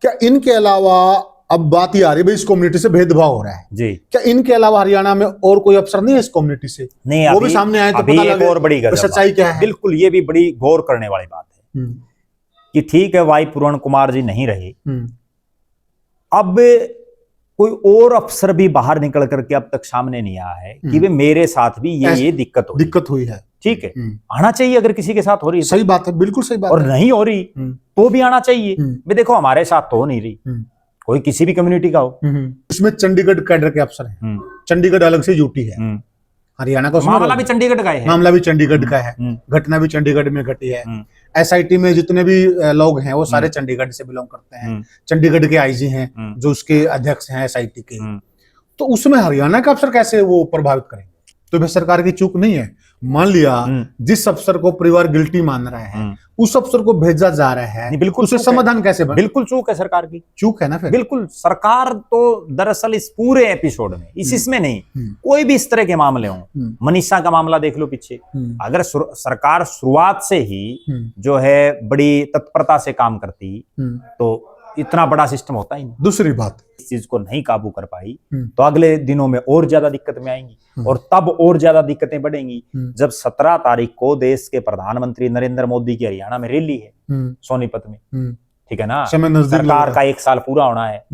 क्या इनके अलावा अब बात ये आ रही है भाई इस कम्युनिटी से भेदभाव हो रहा है जी, क्या इनके अलावा हरियाणा में और कोई अफसर नहीं है इस कम्युनिटी से? नहीं, वो भी सामने आए तो अभी पता एक लगे और बड़ी गजब सच्चाई क्या है। बिल्कुल, ये भी बड़ी गौर करने वाली बात है कि ठीक है वाई पूर्ण कुमार जी नहीं रहे, अब कोई और अफसर भी बाहर निकल करके अब तक सामने नहीं आया है कि वे मेरे साथ भी ये दिक्कत हुई है। ठीक है, आना चाहिए अगर किसी के साथ हो रही है। सही बात है, बिल्कुल सही बात और है। नहीं हो रही तो भी आना चाहिए। वे देखो हमारे साथ तो हो नहीं रही, कोई किसी भी कम्युनिटी का हो। इसमें चंडीगढ़ कैडर के अफसर हैं, चंडीगढ़ अलग से ड्यूटी है, हरियाणा का मामला भी चंडीगढ़ का है, मामला भी चंडीगढ़ का है, घटना भी चंडीगढ़ में घटी है। एसआईटी में जितने भी लोग हैं वो सारे चंडीगढ़ से बिलोंग करते हैं, चंडीगढ़ के आईजी हैं जो उसके अध्यक्ष हैं एसआईटी के, तो उसमें हरियाणा का अफसर कैसे वो प्रभावित करेंगे? तो भाई सरकार की चूक नहीं है। मान लिया जिस अफसर को परिवार गिल्टी मान रहा है उस अफसर को भेजा जा रहा है, बिल्कुल उसे समाधान कैसे बने? बिल्कुल चूक है, सरकार की चूक है ना। फिर बिल्कुल सरकार तो दरअसल इस पूरे एपिसोड में इसमें नहीं, कोई भी इस तरह के मामले हो, मनीषा का मामला देख लो पीछे, अगर सरकार शुरुआत से ही जो है बड़ी तत्परता से काम करती तो इतना बड़ा सिस्टम होता ही नहीं। दूसरी बात, इस चीज को नहीं काबू कर पाई तो अगले दिनों में और ज्यादा दिक्कत में आएंगी और तब और ज्यादा दिक्कतें बढ़ेंगी जब 17 तारीख को देश के प्रधानमंत्री नरेंद्र मोदी की हरियाणा में रैली है सोनीपत में, ठीक है ना, सरकार का 1 साल पूरा होना है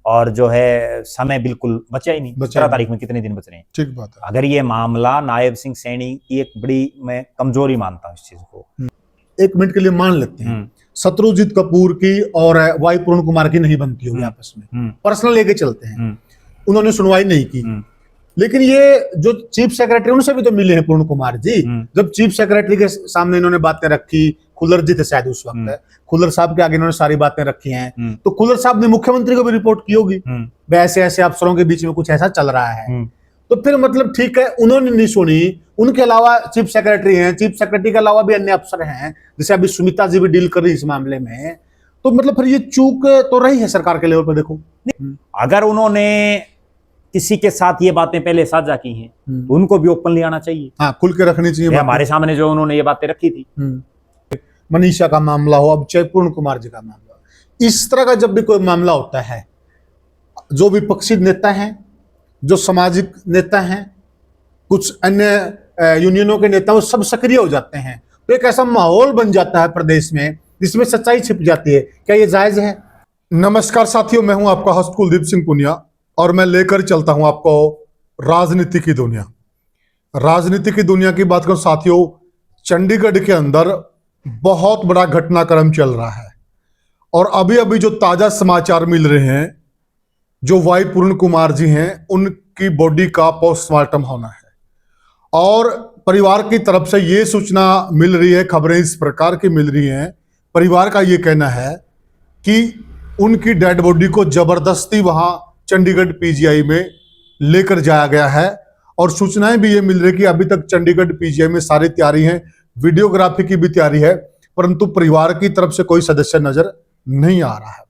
और जो है समय बिल्कुल बचा ही नहीं। 17 तारीख में कितने दिन बच रहे हैं? ठीक बात है। अगर ये मामला नायब सिंह सैनी की एक बड़ी मैं कमजोरी मानता हूँ इस चीज को, 1 मिनट के लिए मान लेते हैं शत्रुजीत कपूर की और वाई पूर्ण कुमार की नहीं बनती होगी आपस में, पर्सनल लेके चलते हैं, उन्होंने सुनवाई नहीं की, लेकिन ये जो चीफ सेक्रेटरी उनसे भी तो मिले हैं पूर्ण कुमार जी, जब चीफ सेक्रेटरी के सामने इन्होंने बातें रखी, खुल्लर जी थे शायद उस वक्त, खुल्लर साहब के आगे इन्होंने सारी बातें रखी हैं, तो खुल्लर साहब ने मुख्यमंत्री को भी रिपोर्ट की होगी ऐसे ऐसे अफसरों के बीच में कुछ ऐसा चल रहा है, तो फिर मतलब ठीक है उन्होंने नहीं सुनी। उनके अलावा चीफ सेक्रेटरी हैं, चीफ सेक्रेटरी के अलावा भी अन्य अफसर हैं, जैसे अभी सुमिता जी भी डील कर रही इस मामले में, तो मतलब फिर ये चूक तो रही है सरकार के लेवल पर। देखो अगर उन्होंने किसी के साथ ये बातें पहले साझा की हैं तो उनको भी ओपनली आना चाहिए, हाँ खुल के रखनी चाहिए हमारे सामने जो उन्होंने ये बातें रखी थी। मनीषा का मामला हो, अब चाहे पूर्ण कुमार जी का मामला, इस तरह का जब भी कोई मामला होता है, जो विपक्षी नेता हैं, जो सामाजिक नेता हैं, कुछ अन्य यूनियनों के नेता, वो सब सक्रिय हो जाते हैं, तो एक ऐसा माहौल बन जाता है प्रदेश में जिसमें सच्चाई छिप जाती है। क्या ये जायज है? नमस्कार साथियों, मैं हूं आपका होस्ट कुलदीप सिंह पुनिया और मैं लेकर चलता हूं आपको राजनीति की दुनिया। राजनीति की दुनिया की बात करूं साथियों, चंडीगढ़ के अंदर बहुत बड़ा घटनाक्रम चल रहा है और अभी अभी जो ताजा समाचार मिल रहे हैं, जो वाई पूर्ण कुमार जी हैं उनकी बॉडी का पोस्टमार्टम होना है और परिवार की तरफ से ये सूचना मिल रही है, खबरें इस प्रकार की मिल रही हैं, परिवार का ये कहना है कि उनकी डेड बॉडी को जबरदस्ती वहां चंडीगढ़ पीजीआई में लेकर जाया गया है और सूचनाएं भी ये मिल रही है कि अभी तक चंडीगढ़ पीजीआई में सारी तैयारी है, वीडियोग्राफी की भी तैयारी है, परंतु परिवार की तरफ से कोई सदस्य नजर नहीं आ रहा है।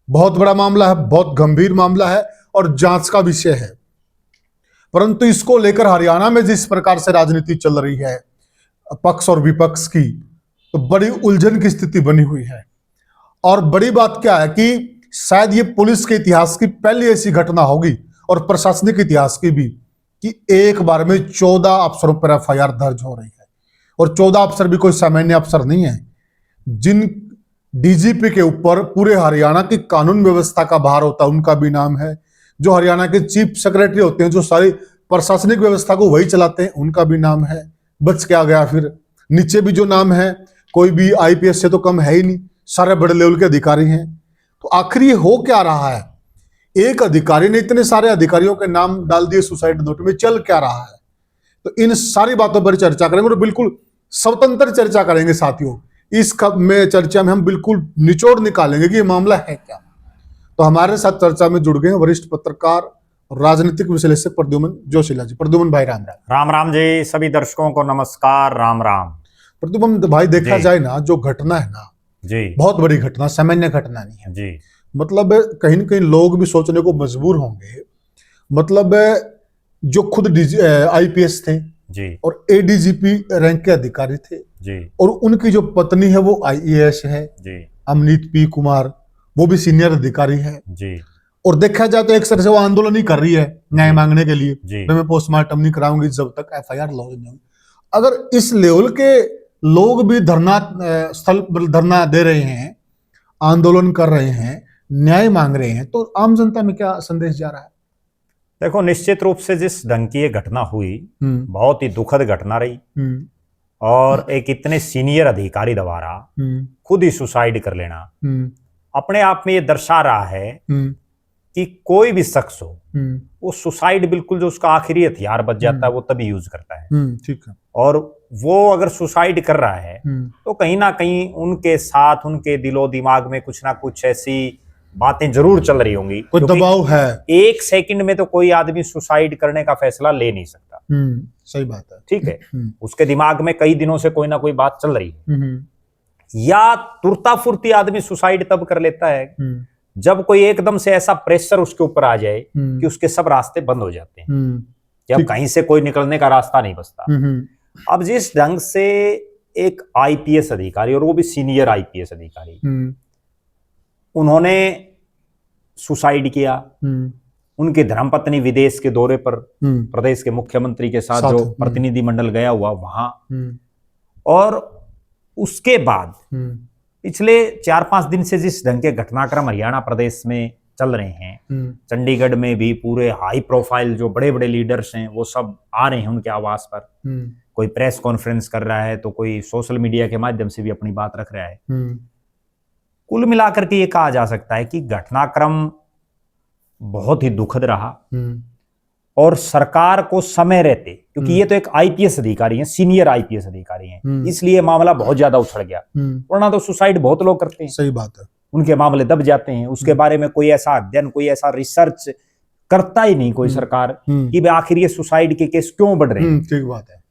बहुत बड़ा मामला है, बहुत गंभीर मामला है और जांच का विषय है, परंतु इसको लेकर हरियाणा में जिस प्रकार से राजनीति चल रही है पक्ष और विपक्ष की, तो बड़ी उलझन की स्थिति बनी हुई है। और बड़ी बात क्या है कि शायद ये पुलिस के इतिहास की पहली ऐसी घटना होगी और प्रशासनिक इतिहास की भी कि एक बार में 14 अफसरों पर एफआईआर दर्ज हो रही है और 14 अफसर भी कोई सामान्य अफसर नहीं है, जिन डीजीपी के ऊपर पूरे हरियाणा की कानून व्यवस्था का भार होता है उनका भी नाम है, जो हरियाणा के चीफ सेक्रेटरी होते हैं जो सारी प्रशासनिक व्यवस्था को वही चलाते हैं उनका भी नाम है। बच क्या गया फिर? नीचे भी जो नाम है कोई भी आईपीएस से तो कम है ही नहीं, सारे बड़े लेवल के अधिकारी हैं। तो आखिर ये हो क्या रहा है? एक अधिकारी ने इतने सारे अधिकारियों के नाम डाल दिए सुसाइड नोट में, चल क्या रहा है? तो इन सारी बातों पर चर्चा करेंगे और बिल्कुल स्वतंत्र चर्चा करेंगे साथियों। इस चर्चा में हम बिल्कुल निचोड़ निकालेंगे कि ये मामला है क्या। तो हमारे साथ चर्चा में जुड़ गए वरिष्ठ पत्रकार और राजनीतिक विश्लेषक प्रद्युमन जोशीला जी। प्रद्युमन भाई राम राम। राम राम जी, सभी दर्शकों को नमस्कार, राम राम। प्रद्युमन भाई देखा जाए ना, जो घटना है ना जी, बहुत बड़ी घटना, सामान्य घटना नहीं है जी। मतलब कहीं न कहीं लोग भी सोचने को मजबूर होंगे, मतलब जो खुद आईपीएस थे जी और एडीजीपी रैंक के अधिकारी थे जी, और उनकी जो पत्नी है वो आईएएस है जी, अमनीत पी कुमार, वो भी सीनियर अधिकारी है। जी और देखा जाए तो एक तरह से वो आंदोलन ही कर रही है न्याय मांगने के लिए, जी मैं पोस्टमार्टम नहीं कराऊंगी जब तक एफआईआर लॉन्च नहीं होगी। अगर इस लेवल के लोग भी धरना स्थल पर धरना दे रहे हैं, आंदोलन कर रहे हैं, न्याय मांग रहे हैं, तो आम जनता में क्या संदेश जा रहा है? देखो, निश्चित रूप से जिस ढंग की ये घटना हुई, बहुत ही दुखद घटना रही, और एक इतने सीनियर अधिकारी द्वारा खुद ही सुसाइड कर लेना अपने आप में ये दर्शा रहा है कि कोई भी शख्स हो, वो सुसाइड बिल्कुल जो उसका आखिरी हथियार बच जाता है वो तभी यूज करता है। ठीक है। और वो अगर सुसाइड कर रहा है तो कहीं ना कहीं उनके साथ उनके दिलो दिमाग में कुछ ना कुछ ऐसी बातें जरूर चल रही होंगी, कोई दबाव है। एक सेकंड में तो कोई आदमी सुसाइड करने का फैसला ले नहीं सकता। सही बात है। ठीक है, उसके दिमाग में कई दिनों से कोई ना कोई बात चल रही है। या तुरता फुर्ती आदमी सुसाइड तब कर लेता है जब कोई एकदम से ऐसा प्रेशर उसके ऊपर आ जाए कि उसके सब रास्ते बंद हो जाते हैं, जब कहीं से कोई निकलने का रास्ता नहीं बचता। अब जिस ढंग से एक आईपीएस अधिकारी, और वो भी सीनियर आईपीएस अधिकारी, उन्होंने सुसाइड किया, उनकी धर्मपत्नी विदेश के दौरे पर प्रदेश के मुख्यमंत्री के साथ जो प्रतिनिधिमंडल गया हुआ वहां, और उसके बाद पिछले 4-5 दिन से जिस ढंग के घटनाक्रम हरियाणा प्रदेश में चल रहे हैं, चंडीगढ़ में भी पूरे हाई प्रोफाइल जो बड़े बड़े लीडर्स हैं वो सब आ रहे हैं उनके आवास पर, कोई प्रेस कॉन्फ्रेंस कर रहा है तो कोई सोशल मीडिया के माध्यम से भी अपनी बात रख रहा है। कुल मिलाकर के ये कहा जा सकता है कि घटनाक्रम बहुत ही दुखद रहा, और सरकार को समय रहते, क्योंकि ये तो एक आईपीएस अधिकारी हैं, सीनियर आईपीएस अधिकारी हैं, इसलिए मामला बहुत ज्यादा उछल गया, वरना तो सुसाइड बहुत लोग करते हैं। सही बात है। उनके मामले दब जाते हैं, उसके बारे में कोई ऐसा अध्ययन, कोई ऐसा रिसर्च करता ही नहीं कोई सरकार कि भाई आखिर ये सुसाइड के केस क्यों बढ़ रहे हैं। ठीक बात है।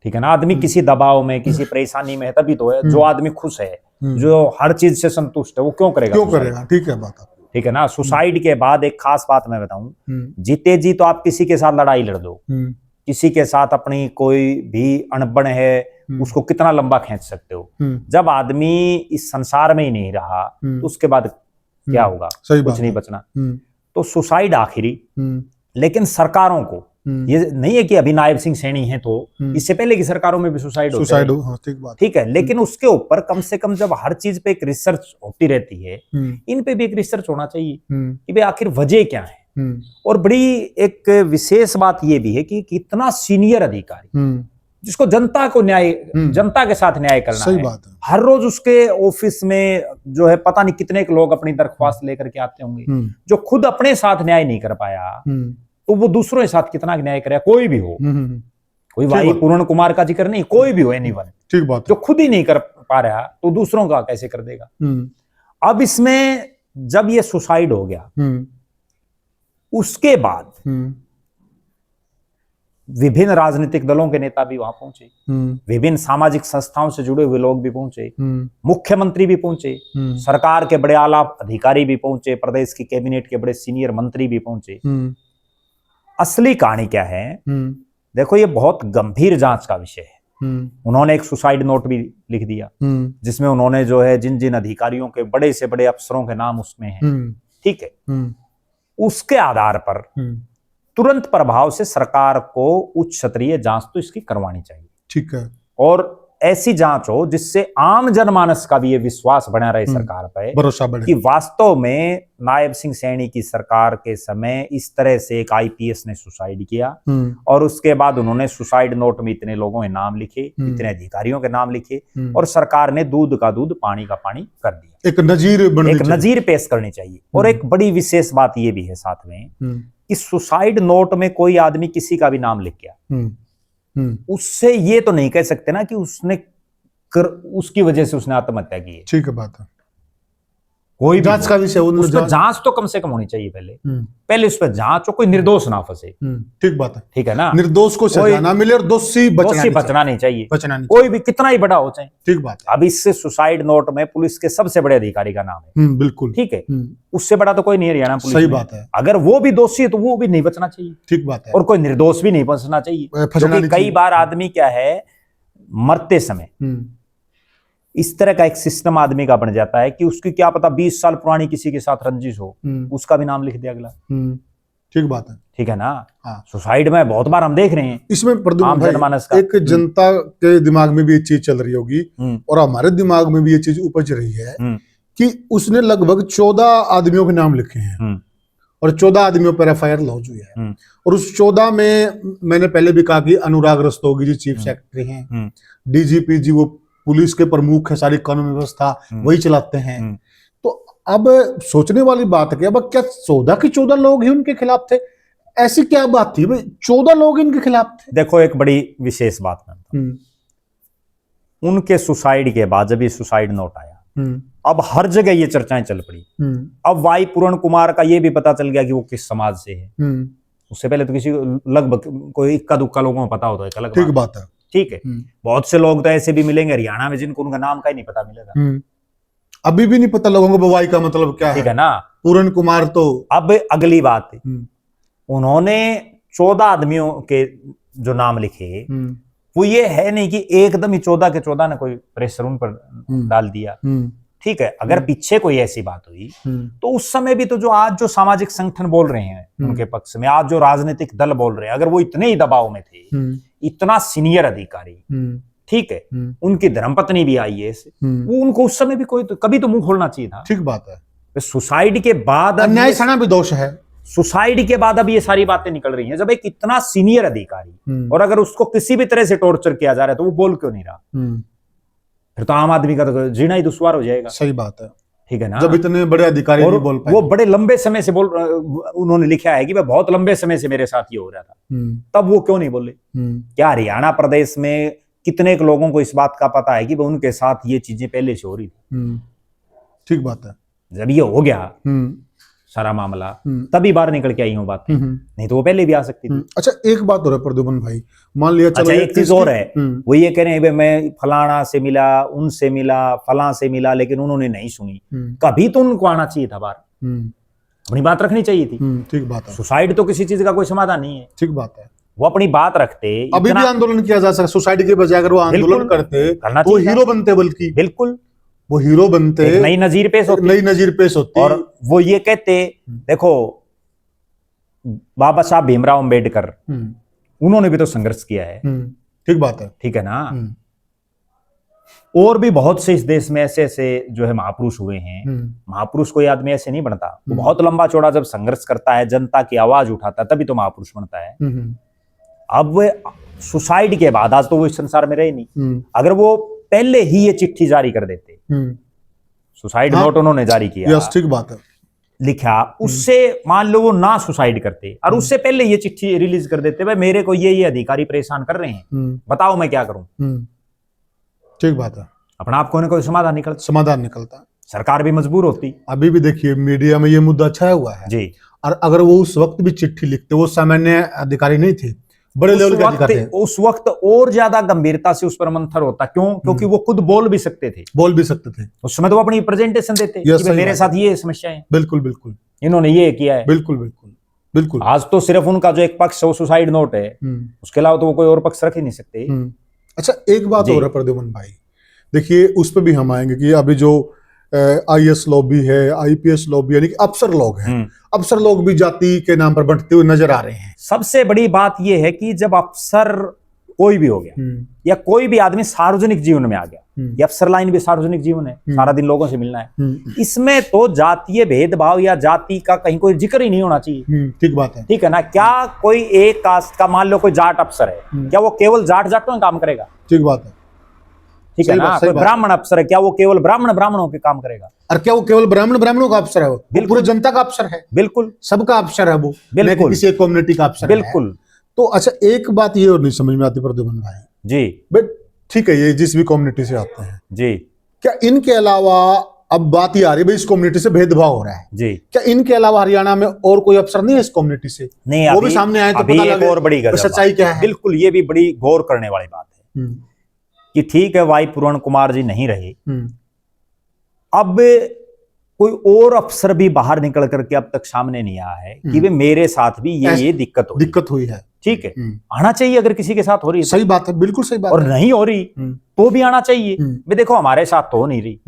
ठीक है ना, आदमी किसी दबाव में, किसी परेशानी में है तभी तो है। जो आदमी खुश है, जो हर चीज से संतुष्ट है, वो क्यों करेगा? ठीक है बात। ठीक है ना। सुसाइड के बाद एक खास बात मैं बताऊं, जीते जी तो आप किसी के साथ लड़ाई लड़ दो, किसी के साथ अपनी कोई भी अनबन है उसको कितना लंबा खींच सकते हो। जब आदमी इस संसार में ही नहीं रहा तो उसके बाद क्या होगा? कुछ नहीं बचना। तो सुसाइड आखिरी, लेकिन सरकारों को ये नहीं है कि अभी नायब सिंह सैनी है तो इससे पहले की सरकारों में भी सुसाइड ठीक है, लेकिन उसके ऊपर कम से कम जब हर चीज पे एक रिसर्च होती रहती है, इन पे भी एक रिसर्च होना चाहिए कि भाई आखिर वजह क्या है। और बड़ी एक विशेष बात ये भी है कि कितना सीनियर अधिकारी जिसको जनता को न्याय, जनता के साथ न्याय करना सही है। बात है। हर रोज उसके ऑफिस में जो है पता नहीं कितने लोग अपनी दरख्वास्त लेकर के आते होंगे, जो खुद अपने साथ न्याय नहीं कर पाया तो वो दूसरों के साथ कितना न्याय करे। कोई भी हो, कोई भाई पूर्ण कुमार का जिक्र नहीं, कोई भी हो, एनीवन, ठीक बात, जो खुद ही नहीं कर पा रहा तो दूसरों का कैसे कर देगा। अब इसमें जब ये सुसाइड हो गया, उसके बाद विभिन्न राजनीतिक दलों के नेता भी वहां पहुंचे, विभिन्न सामाजिक संस्थाओं से जुड़े हुए लोग भी पहुंचे, मुख्यमंत्री भी पहुंचे, सरकार के बड़े आला अधिकारी भी पहुंचे, प्रदेश की कैबिनेट के बड़े सीनियर मंत्री भी पहुंचे। असली कहानी क्या है? देखो, ये बहुत गंभीर जांच का विषय है। उन्होंने एक सुसाइड नोट भी लिख दिया जिसमें उन्होंने जो है जिन जिन अधिकारियों के, बड़े से बड़े अफसरों के नाम उसमें हैं, ठीक है। उसके आधार पर तुरंत प्रभाव से सरकार को उच्च स्तरीय जांच तो इसकी करवानी चाहिए, ठीक है। और ऐसी जांच हो जिससे आम जनमानस का भी ये विश्वास बना रहे सरकार पर, भरोसा बढ़े कि वास्तव में नायब सिंह सैनी की सरकार के समय इस तरह से एक आईपीएस ने सुसाइड किया, और उसके बाद उन्होंने सुसाइड नोट में इतने लोगों के नाम लिखे, इतने अधिकारियों के नाम लिखे, और सरकार ने दूध का दूध पानी का पानी कर दिया। एक नजीर पेश करनी चाहिए। और एक बड़ी विशेष बात ये भी है साथ में कि सुसाइड नोट में कोई आदमी किसी का भी नाम लिख गया, उससे ये तो नहीं कह सकते ना कि उसकी वजह से उसने आत्महत्या की है। ठीक है बात है। कोई जांच का विषय, उस पर जांच तो कम से कम होनी चाहिए। पहले उस पर जांच हो, कोई निर्दोष ना फंसे। ठीक बात है, ठीक है ना। निर्दोष को सजा ना मिले और दोषी बचना नहीं चाहिए, कोई भी कितना ही बड़ा हो चाहे। ठीक बात है। अब इससे सुसाइड नोट में पुलिस के सबसे बड़े अधिकारी का नाम है, बिल्कुल ठीक है, उससे बड़ा तो कोई नहीं हरियाणा पुलिस। सही बात है। अगर वो भी दोषी है तो वो भी नहीं बचना चाहिए। ठीक बात है। और कोई निर्दोष भी नहीं बचना चाहिए, क्योंकि कई बार आदमी क्या है, मरते समय इस तरह का एक सिस्टम आदमी का बन जाता है कि उसकी क्या पता 20 साल पुरानी किसी के साथ रंजिश हो, उसका भी नाम लिख दिया अगला। ठीक बात है। ठीक है ना। हाँ। सुसाइड में बहुत बार हम देख रहे हैं इसमें प्रद्युम्न आम भाई, जनमानस का। एक जनता के दिमाग में भी ये चीज चल रही होगी और हमारे दिमाग में भी ये चीज उपज रही है कि उसने लगभग 14 आदमियों के नाम लिखे हैं और 14 आदमियों पर FIR लॉन्च हुई है। और उस 14 में मैंने पहले भी कहा कि अनुराग रस्तोगी जी चीफ सेक्रेटरी हैं, DGP जी वो पुलिस के प्रमुख है, सारी कानून व्यवस्था वही चलाते हैं। तो अब सोचने वाली बात है कि अब क्या 14 के 14 लोग ही उनके खिलाफ थे? ऐसी क्या बात थी भाई 14 लोग इनके खिलाफ थे? देखो एक बड़ी विशेष बात है, उनके सुसाइड के बाद जब ये सुसाइड नोट आया, अब हर जगह ये चर्चाएं चल पड़ी। अब वाई पूरण कुमार का ये भी पता चल गया कि वो किस समाज से है। उससे पहले तो किसी को लगभग कोई इक्का दुक्का लोगों को पता होता है, अलग ठीक बात है। ठीक है। बहुत से लोग तो ऐसे भी मिलेंगे हरियाणा में जिनको उनका नाम का ही नहीं पता मिलेगा। अभी भी नहीं पता लोगों को वाई का मतलब क्या है। ठीक है ना। पूरण कुमार तो अब अगली बात है, उन्होंने 14 आदमियों के जो नाम लिखे वो ये है नहीं कि एकदम ही 14 के 14 ने कोई प्रेशर उन पर डाल दिया। ठीक है, अगर पीछे कोई ऐसी बात हुई तो उस समय भी तो जो आज जो सामाजिक संगठन बोल रहे हैं उनके पक्ष में, आज जो राजनीतिक दल बोल रहे हैं, अगर वो इतने ही दबाव में थे, इतना सीनियर अधिकारी, ठीक है, उनकी धर्मपत्नी भी IAS, वो उनको उस समय भी कोई तो कभी तो मुंह खोलना चाहिए था। ठीक बात है। सुसाइड के बाद अन्याय सना भी दोष है। सुसाइड के बाद अब ये सारी बातें निकल रही हैं। जब एक इतना सीनियर अधिकारी और अगर उसको किसी भी तरह से टॉर्चर किया जा रहा है तो वो बोल क्यों नहीं रहा? फिर तो आम आदमी का तो जीना ही दुश्वार हो जाएगा। सही बात है। ठीक है ना। जब इतने बड़े अधिकारी नहीं बोल पाए, वो बड़े लंबे समय से उन्होंने लिखा है कि मैं बहुत लंबे समय से मेरे साथ ये हो रहा था, तब वो क्यों नहीं बोले? क्या हरियाणा प्रदेश में कितने लोगों को इस बात का पता है कि उनके साथ ये चीजें पहले से हो रही थी? ठीक बात है। जब ये हो गया सारा मामला, तभी बाहर निकल के आई हूँ बात, नहीं तो वो पहले भी आ सकती थी। अच्छा एक बात हो रहा है प्रद्युम्न भाई, मान लिया चलो, अच्छा एक चीज और है, वो ये कह रहे हैं मैं फलाना से मिला, उनसे मिला, फलां से मिला, लेकिन उन्होंने नहीं सुनी। कभी तो उनको आना चाहिए था बाहर, अपनी बात रखनी चाहिए थी। ठीक बात है। सुसाइड तो किसी चीज का कोई समाधान नहीं है। ठीक बात है। वो अपनी बात रखते, अभी भी आंदोलन किया जा सकता। सुसाइड के बजाय अगर वो आंदोलन करते वो हीरो बनते, बल्कि बिल्कुल वो हीरो बनते, नई नजीर पेश होती, नई नजीर पेश होती। और वो ये कहते, देखो बाबा साहब भीमराव अंबेडकर, उन्होंने भी तो संघर्ष किया है। ठीक बात है। ठीक है ना। और भी बहुत से इस देश में ऐसे ऐसे जो है महापुरुष हुए हैं। महापुरुष कोई आदमी ऐसे नहीं बनता, वो बहुत लंबा चौड़ा जब संघर्ष करता है, जनता की आवाज उठाता है, तभी तो महापुरुष बनता है। अब वो सुसाइड के बाद, आज तो वो इस संसार में रहे नहीं, अगर वो पहले ही ये चिट्ठी जारी कर देते, सुसाइड नोट उन्होंने जारी किया, यस ठीक बात है, लिखा, उससे मान लो वो ना सुसाइड करते और उससे पहले ये चिट्ठी रिलीज कर देते, भाई मेरे को ये अधिकारी परेशान कर रहे हैं, बताओ मैं क्या करूं। ठीक बात है। अपना आप कोई समाधान निकलता, सरकार भी मजबूर होती। अभी भी देखिए मीडिया में ये मुद्दा छाया हुआ है जी। और अगर वो उस वक्त भी चिट्ठी लिखते, वो सामान्य अधिकारी नहीं थे, बड़े लेवल के अधिकारी थे, उस वक्त और ज्यादा गंभीरता से उस पर मंथन होता। क्यों? क्योंकि वो खुद बोल भी सकते थे। उस समय तो वो अपनी प्रेजेंटेशन देते कि मेरे साथ ये समस्या है, बिल्कुल बिल्कुल इन्होंने ये किया है, बिल्कुल बिल्कुल बिल्कुल। आज तो सिर्फ उनका जो एक पक्ष है वो सुसाइड नोट है, उसके अलावा तो वो कोई और पक्ष रख ही नहीं सकते। अच्छा एक बात हो रहा है प्रद्युम्न भाई, देखिए उस पर भी हम आएंगे कि अभी जो IAS लॉबी है, IPS लॉबी, यानी कि अफसर लोग हैं, अफसर लोग भी जाति के नाम पर बंटते हुए नजर आ रहे हैं। सबसे बड़ी बात यह है कि जब अफसर कोई भी हो गया या कोई भी आदमी सार्वजनिक जीवन में आ गया, ये अफसर लाइन भी सार्वजनिक जीवन है, सारा दिन लोगों से मिलना है, इसमें तो जातीय भेदभाव या जाति का कहीं कोई जिक्र ही नहीं होना चाहिए। ठीक बात है, ठीक है ना। क्या कोई एक कास्ट का, मान लो कोई जाट अफसर है, क्या वो केवल जाटों में काम करेगा? ठीक बात है, ठीक है ना। कोई ब्राह्मण अफसर है, क्या वो केवल ब्राह्मणों पे काम करेगा? और क्या वो केवल ब्राह्मणों का अफसर है? वो पूरी जनता का अफसर है, बिल्कुल सबका अफसर है वो, बिल्कुल किसी एक कम्युनिटी का अफसर, बिल्कुल। तो अच्छा एक बात ये और नहीं समझ में आती प्रद्युम्न भाई जी, बट ठीक है ये जिस भी कम्युनिटी से आते हैं जी, क्या इनके अलावा, अब बात ये आ रही है इस कम्युनिटी से भेदभाव हो रहा है जी, क्या इनके अलावा हरियाणा में और कोई अफसर नहीं है इस कम्युनिटी से? नहीं, वो भी सामने आए तो पता लगे और बड़ी सच्चाई क्या है। बिल्कुल, ये भी बड़ी गौर करने वाली बात है कि ठीक है वाई पूरण कुमार जी नहीं रहे, अब कोई और अफसर भी बाहर निकल करके अब तक सामने नहीं आया है कि वे मेरे साथ भी ये दिक्कत हुई है। ठीक है, आना चाहिए अगर किसी के साथ हो रही है। सही बात है, बिल्कुल सही बात और है। नहीं हो रही तो भी आना चाहिए। भाई देखो हमारे साथ तो हो नहीं रही,